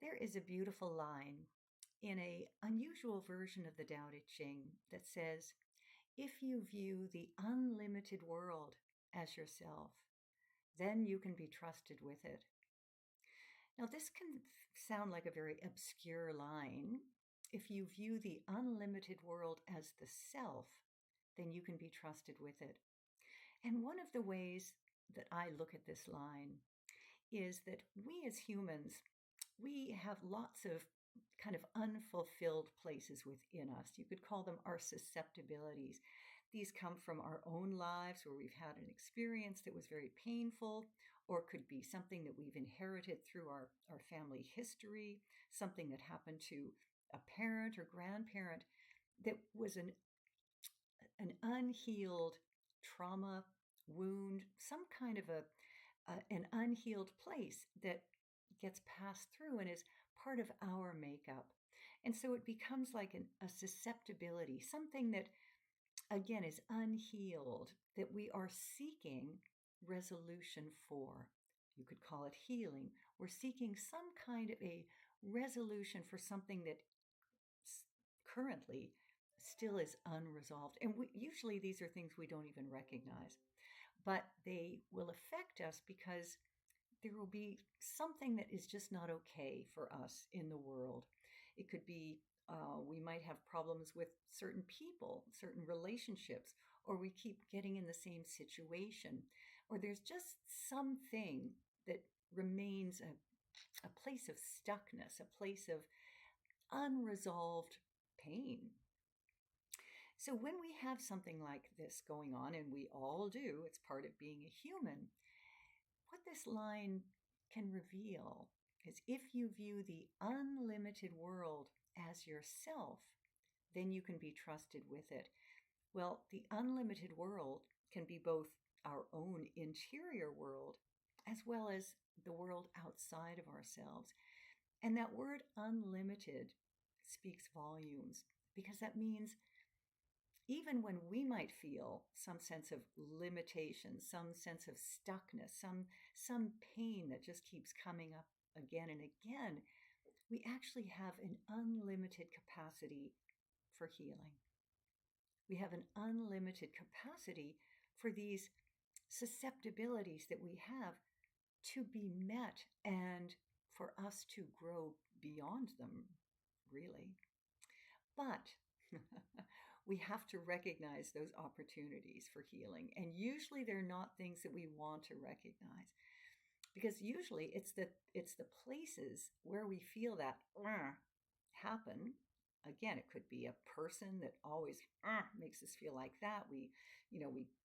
There is a beautiful line in a unusual version of the Tao Te Ching that says, if you view the unlimited world as yourself, then you can be trusted with it. Now, this can sound like a very obscure line. If you view the unlimited world as the self, then you can be trusted with it. And one of the ways that I look at this line is that we as humans, we have lots of kind of unfulfilled places within us. You could call them our susceptibilities. These come from our own lives where we've had an experience that was very painful, or it could be something that we've inherited through our family history, something that happened to a parent or grandparent that was an unhealed trauma, wound, some kind of an unhealed place that gets passed through and is part of our makeup. And so it becomes like a susceptibility, something that, again, is unhealed, that we are seeking resolution for. You could call it healing. We're seeking some kind of a resolution for something that currently still is unresolved. And usually these are things we don't even recognize, but they will affect us because there will be something that is just not okay for us in the world. It could be we might have problems with certain people, certain relationships, or we keep getting in the same situation, or there's just something that remains a place of stuckness, a place of unresolved pain. So when we have something like this going on, and we all do, it's part of being a human, what this line can reveal is if you view the unlimited world as yourself, then you can be trusted with it. Well, the unlimited world can be both our own interior world as well as the world outside of ourselves. And that word unlimited speaks volumes because that means even when we might feel some sense of limitation, some sense of stuckness, some pain that just keeps coming up again and again, we actually have an unlimited capacity for healing. We have an unlimited capacity for these susceptibilities that we have to be met and for us to grow beyond them, really. But we have to recognize those opportunities for healing. And usually they're not things that we want to recognize. Because usually it's the places where we feel that happen. Again, it could be a person that always makes us feel like that. We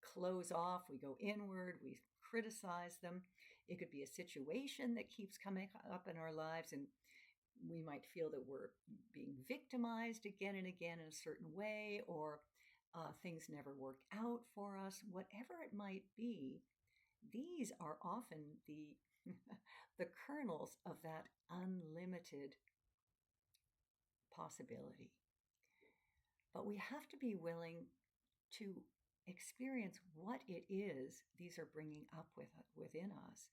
close off, we go inward, we criticize them. It could be a situation that keeps coming up in our lives, and we might feel that we're being victimized again and again in a certain way, or things never work out for us. Whatever it might be, these are often the the kernels of that unlimited possibility. But we have to be willing to experience what it is these are bringing up within us.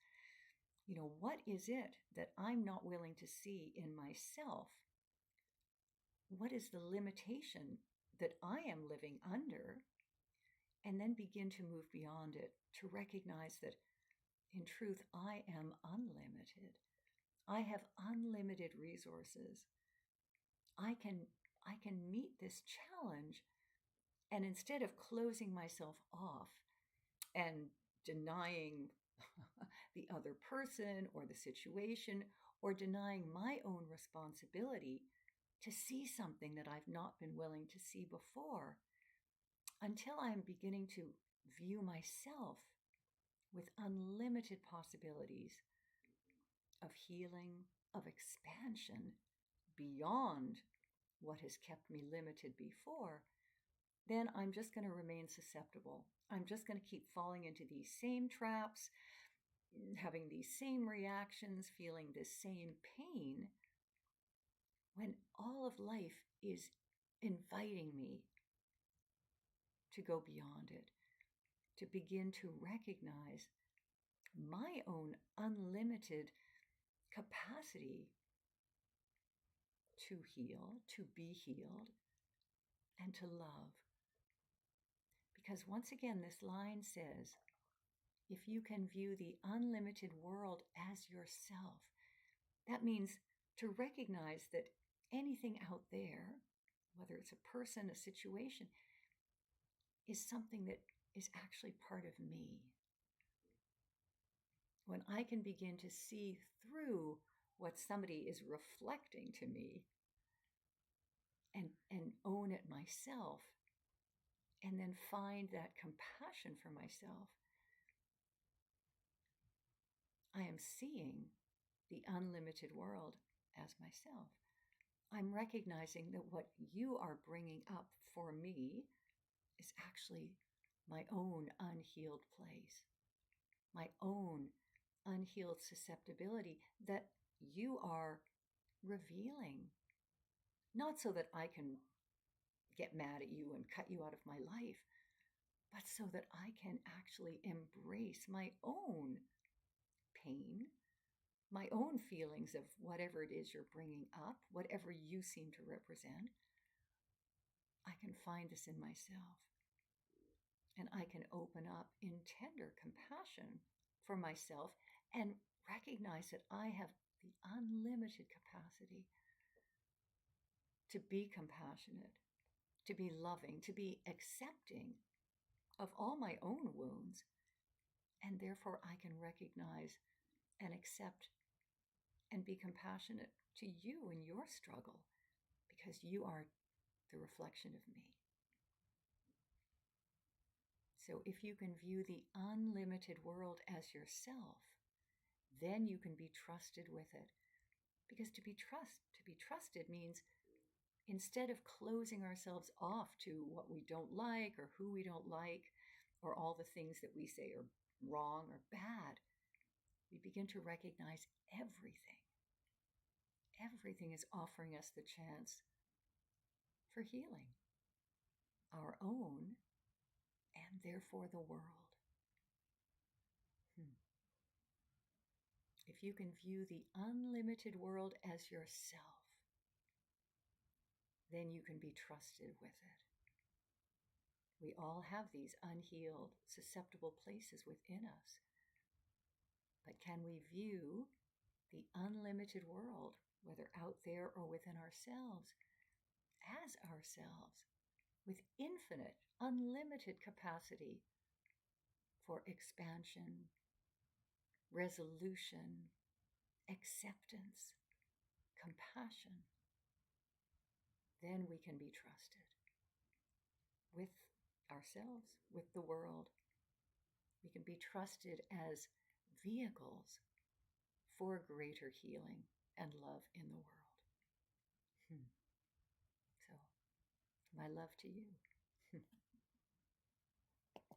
What is it that I'm not willing to see in myself? What is the limitation that I am living under? And then begin to move beyond it, to recognize that in truth, I am unlimited. I have unlimited resources. I can meet this challenge, and instead of closing myself off and denying the other person or the situation, or denying my own responsibility to see something that I've not been willing to see before, until I'm beginning to view myself with unlimited possibilities of healing, of expansion beyond what has kept me limited before, then I'm just going to remain susceptible. I'm just going to keep falling into these same traps, having these same reactions, feeling this same pain, when all of life is inviting me to go beyond it, to begin to recognize my own unlimited capacity to heal, to be healed, and to love. Because once again, this line says, if you can view the unlimited world as yourself, that means to recognize that anything out there, whether it's a person, a situation, is something that is actually part of me. When I can begin to see through what somebody is reflecting to me and own it myself, and then find that compassion for myself, I am seeing the unlimited world as myself. I'm recognizing that what you are bringing up for me is actually my own unhealed place, my own unhealed susceptibility that you are revealing. Not so that I can get mad at you and cut you out of my life, but so that I can actually embrace my own pain, my own feelings of whatever it is you're bringing up, whatever you seem to represent. I can find this in myself. And I can open up in tender compassion for myself and recognize that I have the unlimited capacity to be compassionate, to be loving, to be accepting of all my own wounds. And therefore, I can recognize and accept and be compassionate to you in your struggle, because you are the reflection of me. So if you can view the unlimited world as yourself, then you can be trusted with it. Because to be trusted means, instead of closing ourselves off to what we don't like or who we don't like, or all the things that we say are wrong or bad, we begin to recognize everything. Everything is offering us the chance for healing, our own, and therefore the world. If you can view the unlimited world as yourself, then you can be trusted with it. We all have these unhealed, susceptible places within us. But can we view the unlimited world, whether out there or within ourselves, as ourselves, with infinite, unlimited capacity for expansion, resolution, acceptance, compassion? Then we can be trusted with ourselves, with the world. We can be trusted as vehicles for greater healing and love in the world. So, my love to you.